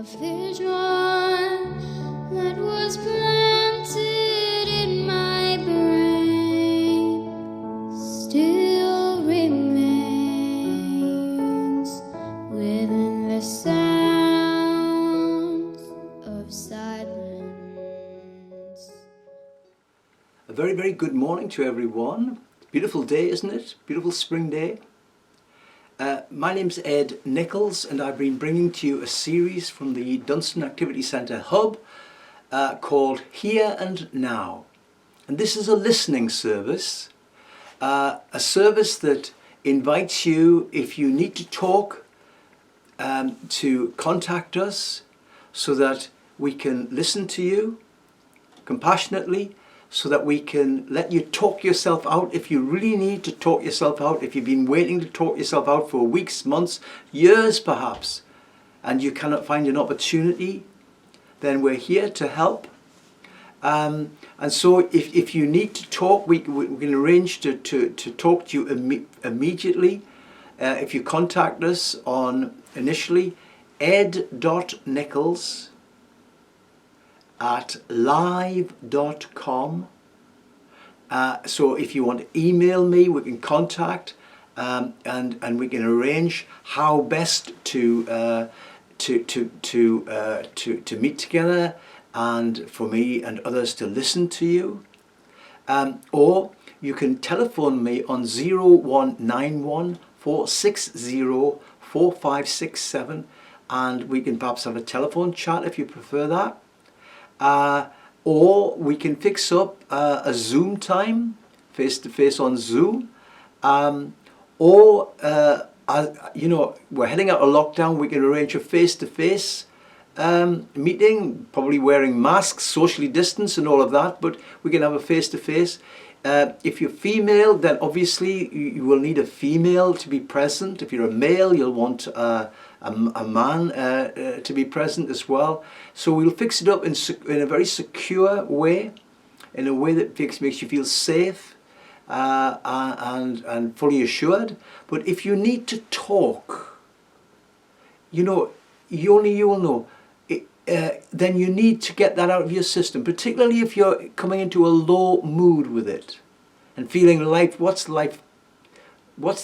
vision that was planted in my brain still remains within the sounds of silence. A very, very good morning to everyone. Beautiful day, isn't it? Beautiful spring day. My name's Ed Nichols, and I've been bringing to you a series from the Dunstan Activity Centre Hub called Here and Now. And this is a listening service, a service that invites you, if you need to talk, to contact us so that we can listen to you compassionately, so that we can let you talk yourself out if you really need to talk yourself out, if you've been waiting to talk yourself out for weeks, months, years perhaps, and you cannot find an opportunity, then we're here to help. And so if you need to talk, we can arrange to talk to you immediately. If you contact us on initially ed.nichols@live.com. So if you want to email me, we can contact and we can arrange how best to meet together, and for me and others to listen to you. Or you can telephone me on 0191 460 4567, and we can perhaps have a telephone chat if you prefer that. Or we can fix up a Zoom time, face-to-face on Zoom. Or, you know, we're heading out of lockdown, we can arrange a face-to-face meeting, probably wearing masks, socially distanced and all of that, but we can have a face-to-face. If you're female, then obviously you will need a female to be present. If you're a male, you'll want a man to be present as well. So we'll fix it up in a very secure way, in a way that makes you feel safe and fully assured. But if you need to talk, you know, only you will know, then you need to get that out of your system, particularly if you're coming into a low mood with it and feeling life, what's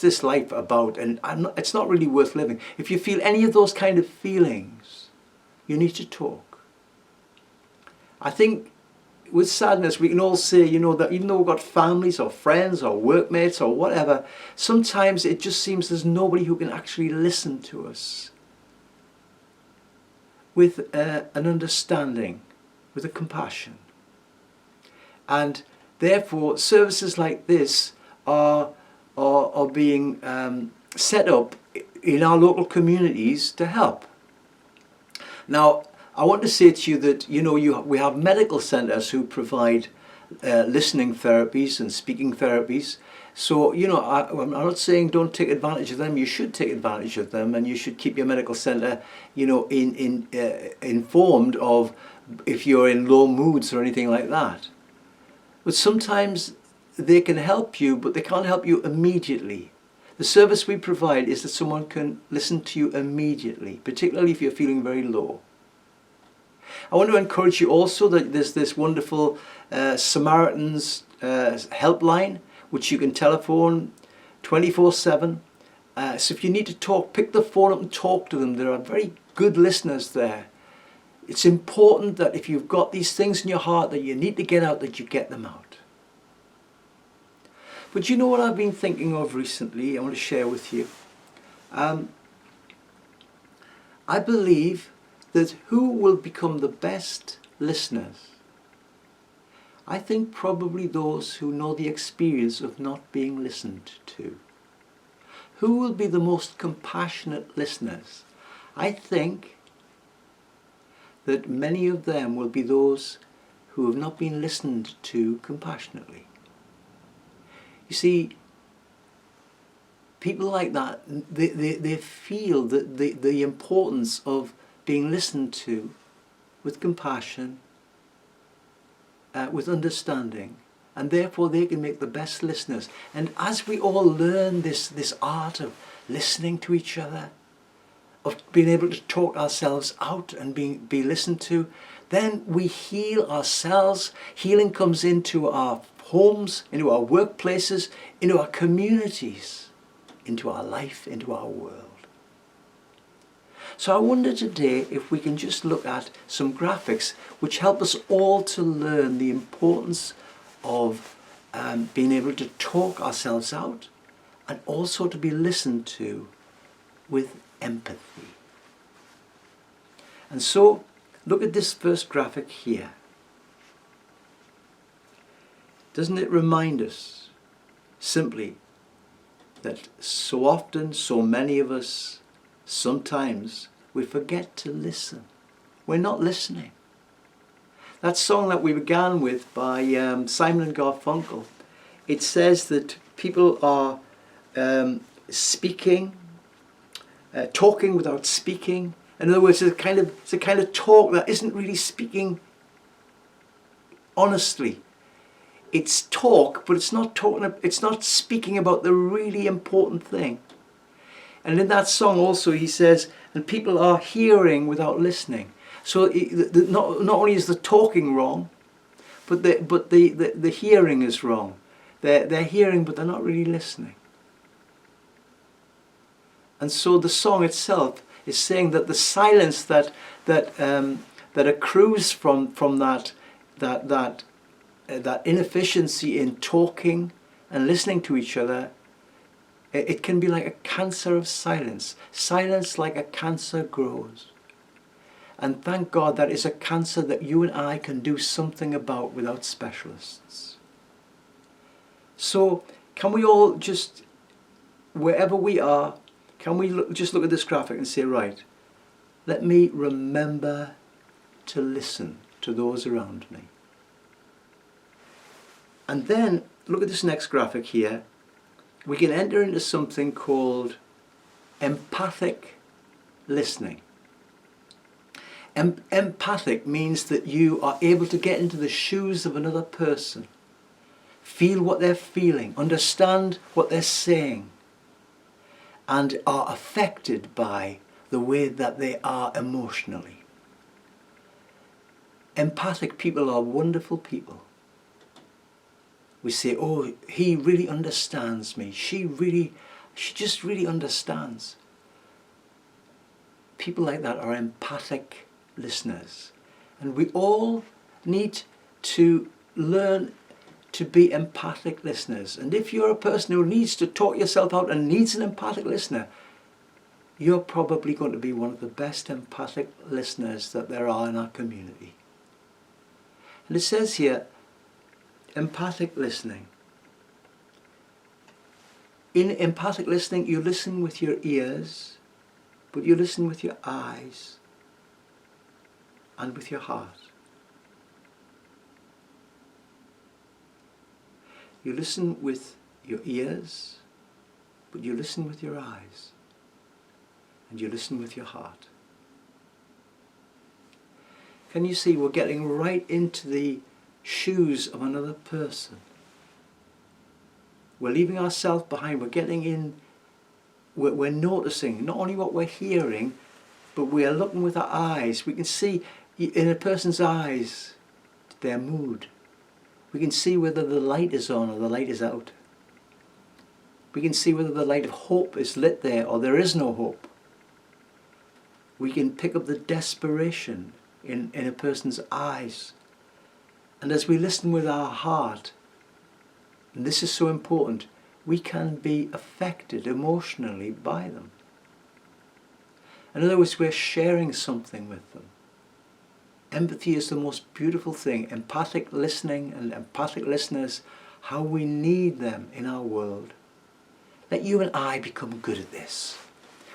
this life about, and it's not really worth living. If you feel any of those kind of feelings, you need to talk. I think with sadness we can all say, you know, that even though we've got families or friends or workmates or whatever, sometimes it just seems there's nobody who can actually listen to us with an understanding, with a compassion. And therefore services like this are being set up in our local communities to help. Now, I want to say to you that, you know, we have medical centres who provide listening therapies and speaking therapies. So, you know, I'm not saying don't take advantage of them. You should take advantage of them, and you should keep your medical centre, you know, informed of if you're in low moods or anything like that. But sometimes they can help you, but they can't help you immediately. The service we provide is that someone can listen to you immediately, particularly if you're feeling very low. I want to encourage you also that there's this wonderful Samaritans helpline, which you can telephone 24/7. So if you need to talk, pick the phone up and talk to them. There are very good listeners there. It's important that if you've got these things in your heart that you need to get out, that you get them out. But you know what I've been thinking of recently, I want to share with you. I believe that who will become the best listeners? I think probably those who know the experience of not being listened to. Who will be the most compassionate listeners? I think that many of them will be those who have not been listened to compassionately. You see, people like that, they feel that the importance of being listened to with compassion, with understanding, and therefore they can make the best listeners. And as we all learn this art of listening to each other, of being able to talk ourselves out and be listened to, then we heal ourselves. Healing comes into our homes, into our workplaces, into our communities, into our life, into our world. So I wonder today if we can just look at some graphics which help us all to learn the importance of being able to talk ourselves out and also to be listened to with empathy. And so look at this first graphic here. Doesn't it remind us simply that so often, so many of us, sometimes we forget to listen. We're not listening. That song that we began with by Simon and Garfunkel, it says that people are speaking, talking without speaking. In other words, it's a kind of talk that isn't really speaking honestly. It's talk, but it's not speaking about the really important thing. And in that song also he says, and people are hearing without listening. So not only is the talking wrong, but the hearing is wrong. They're hearing, but they're not really listening. And so the song itself is saying that the silence that accrues from that inefficiency in talking and listening to each other, it can be like a cancer of silence. Silence like a cancer grows. And thank God that is a cancer that you and I can do something about without specialists. So can we all just, wherever we are, can we just look at this graphic and say, right, let me remember to listen to those around me. And then look at this next graphic here. We can enter into something called empathic listening. Empathic means that you are able to get into the shoes of another person, feel what they're feeling, understand what they're saying, and are affected by the way that they are emotionally. Empathic people are wonderful people. We say, oh, he really understands me. She just really understands. People like that are empathic listeners. And we all need to learn to be empathic listeners. And if you're a person who needs to talk yourself out and needs an empathic listener, you're probably going to be one of the best empathic listeners that there are in our community. And it says here, empathic listening. In empathic listening, you listen with your ears, but you listen with your eyes and with your heart. You listen with your ears, but you listen with your eyes and you listen with your heart. Can you see we're getting right into the shoes of another person? We're leaving ourselves behind. We're getting in. We're noticing not only what we're hearing, but we are looking with our eyes. We can see in a person's eyes their mood. We can see whether the light is on or the light is out. We can see whether the light of hope is lit there or there is no hope. We can pick up the desperation in a person's eyes. And as we listen with our heart, and this is so important, we can be affected emotionally by them. In other words, we're sharing something with them. Empathy is the most beautiful thing. Empathic listening and empathic listeners, how we need them in our world. Let you and I become good at this.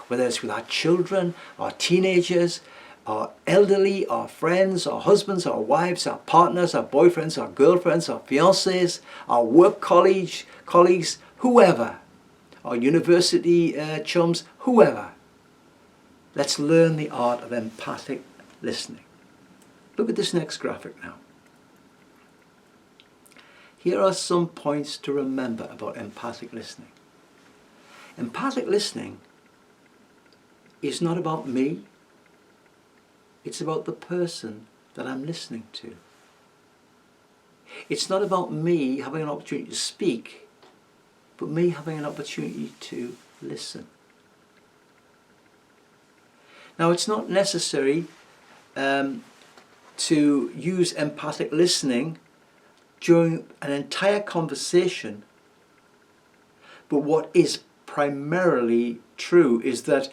Whether it's with our children, our teenagers, our elderly, our friends, our husbands, our wives, our partners, our boyfriends, our girlfriends, our fiancés, our work colleagues, whoever, our university chums, whoever. Let's learn the art of empathic listening. Look at this next graphic now. Here are some points to remember about empathic listening. Empathic listening is not about me. It's about the person that I'm listening to. It's not about me having an opportunity to speak, but me having an opportunity to listen. Now, it's not necessary to use empathic listening during an entire conversation, but what is primarily true is that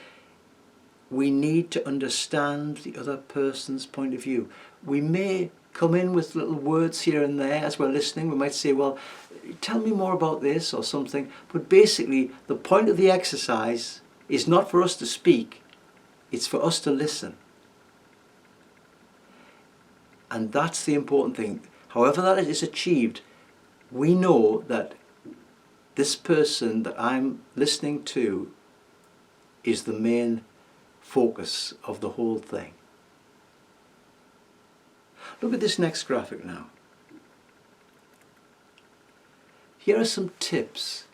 we need to understand the other person's point of view. We may come in with little words here and there as we're listening. We might say, well, tell me more about this or something. But basically, the point of the exercise is not for us to speak. It's for us to listen. And that's the important thing. However that is achieved, we know that this person that I'm listening to is the main focus of the whole thing. Look at this next graphic now. Here are some tips.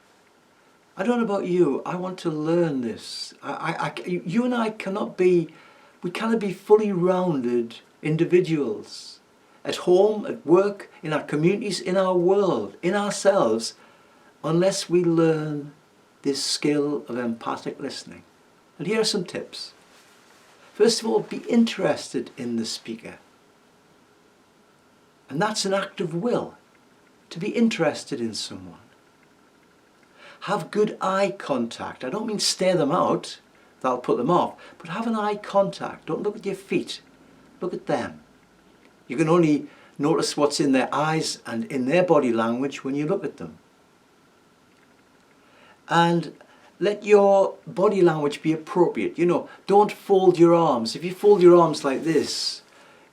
I don't know about you, I want to learn this. You and I cannot be fully rounded individuals at home, at work, in our communities, in our world, in ourselves, unless we learn this skill of empathic listening. And here are some tips. First of all, be interested in the speaker. And that's an act of will, to be interested in someone. Have good eye contact. I don't mean stare them out, that'll put them off, but have an eye contact. Don't look at your feet, look at them. You can only notice what's in their eyes and in their body language when you look at them. And let your body language be appropriate. You know, don't fold your arms. If you fold your arms like this,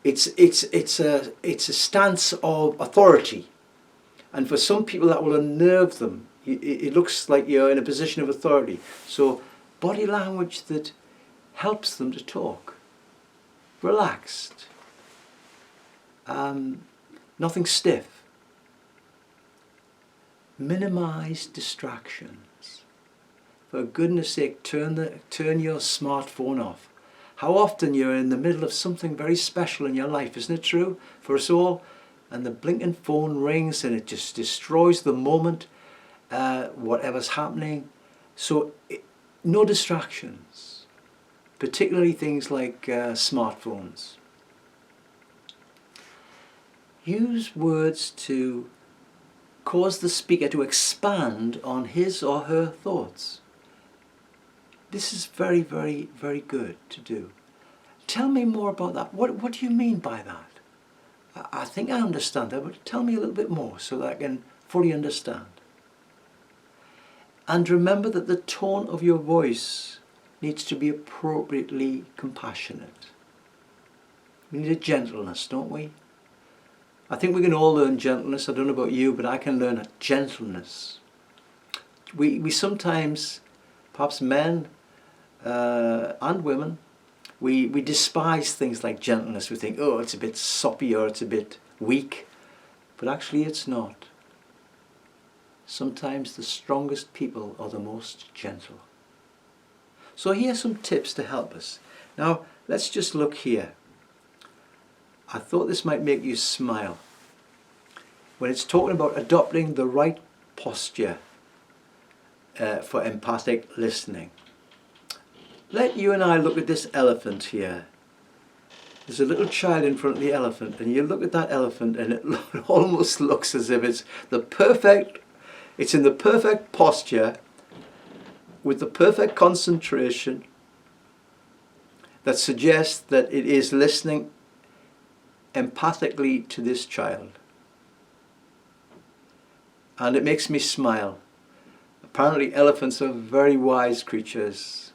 it's a stance of authority. And for some people that will unnerve them. It looks like you're in a position of authority. So body language that helps them to talk. Relaxed. Nothing stiff. Minimize distractions. For goodness sake, turn your smartphone off. How often you're in the middle of something very special in your life, isn't it true? For us all. And the blinking phone rings and it just destroys the moment, whatever's happening. So no distractions, particularly things like smartphones. Use words to cause the speaker to expand on his or her thoughts. This is very, very, very good to do. Tell me more about that. What do you mean by that? I think I understand that, but tell me a little bit more so that I can fully understand. And remember that the tone of your voice needs to be appropriately compassionate. We need a gentleness, don't we? I think we can all learn gentleness. I don't know about you, but I can learn gentleness. We sometimes, perhaps men and women, we despise things like gentleness. We think, oh, it's a bit soppy or it's a bit weak. But actually it's not. Sometimes the strongest people are the most gentle. So here are some tips to help us. Now, let's just look here. I thought this might make you smile. When it's talking about adopting the right posture for empathic listening. Let you and I look at this elephant here. There's a little child in front of the elephant, and you look at that elephant and it almost looks as if it's in the perfect posture, with the perfect concentration that suggests that it is listening empathically to this child. And it makes me smile. Apparently elephants are very wise creatures.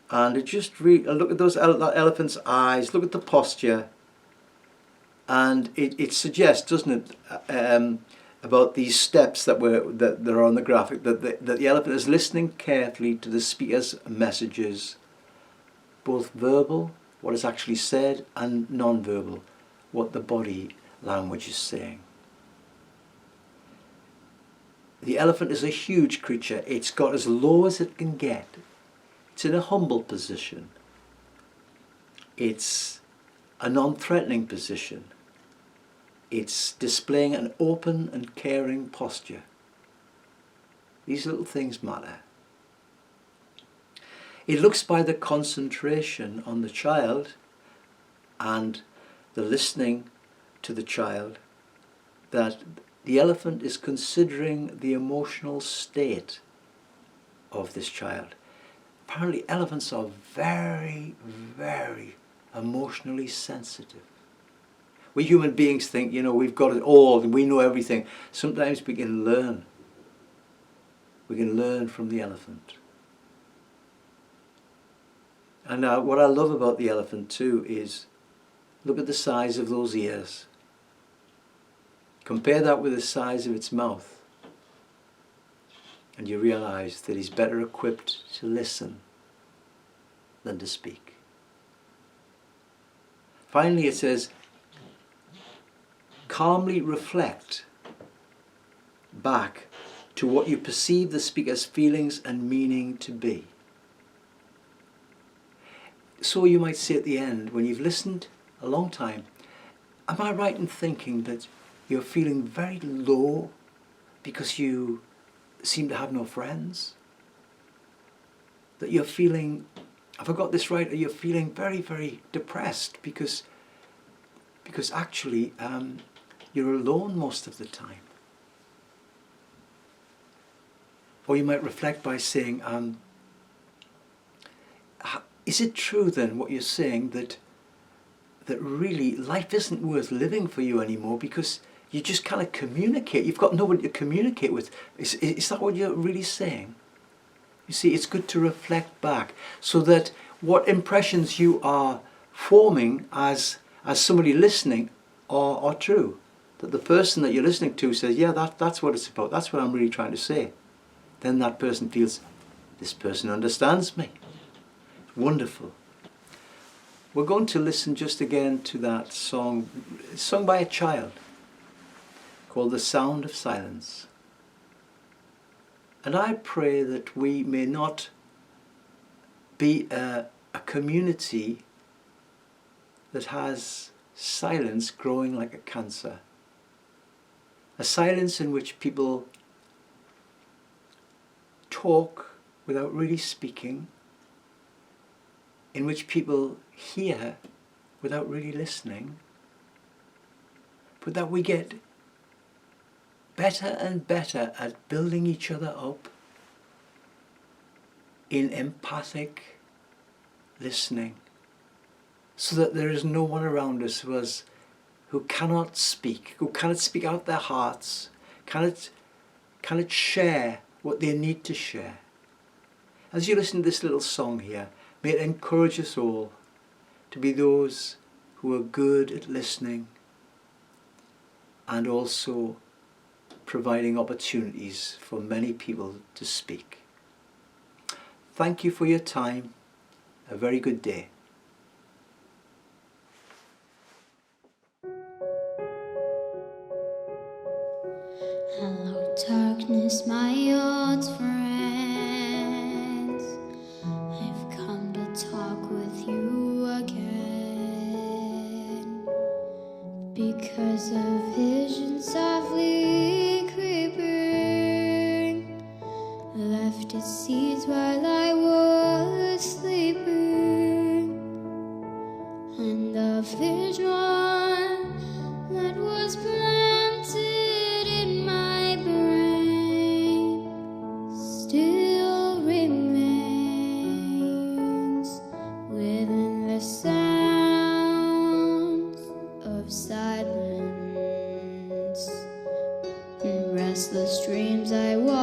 And it just look at that elephant's eyes, look at the posture, and it suggests, doesn't it, about these steps that are on the graphic, that the elephant is listening carefully to the speaker's messages, both verbal, what is actually said, and non-verbal, what the body language is saying. The elephant is a huge creature. It's got as low as it can get. It's in a humble position. It's a non-threatening position. It's displaying an open and caring posture. These little things matter. It looks by the concentration on the child and the listening to the child that the elephant is considering the emotional state of this child. Apparently elephants are very, very emotionally sensitive. We human beings think, you know, we've got it all and we know everything. Sometimes we can learn. We can learn from the elephant. And what I love about the elephant too is, look at the size of those ears. Compare that with the size of its mouth. And you realize that he's better equipped to listen than to speak. Finally it says, calmly reflect back to what you perceive the speaker's feelings and meaning to be. So you might say at the end, when you've listened a long time, am I right in thinking that you're feeling very low because you seem to have no friends? That you're feeling, have I got this right, or you're feeling very, very depressed because actually you're alone most of the time? Or you might reflect by saying, is it true then what you're saying that really life isn't worth living for you anymore because you just can't communicate? You've got nobody to communicate with. Is that what you're really saying? You see, it's good to reflect back so that what impressions you are forming as somebody listening are true. That the person that you're listening to says, yeah, that's what it's about. That's what I'm really trying to say. Then that person feels, this person understands me. Wonderful. We're going to listen just again to that song, sung by a child, called The Sound of Silence. And I pray that we may not be a community that has silence growing like a cancer. A silence in which people talk without really speaking, in which people hear without really listening, but that we get better and better at building each other up in empathic listening, so that there is no one around us who cannot speak out their hearts, cannot share what they need to share. As you listen to this little song here, may it encourage us all to be those who are good at listening and also providing opportunities for many people to speak. Thank you for your time. A very good day. Hello, darkness, my old friends. I've come to talk with you again, because a vision softly creeping left its seeds while I was sleeping, and the vision that was planted in my brain still remains within the sounds of silence. In restless dreams I walk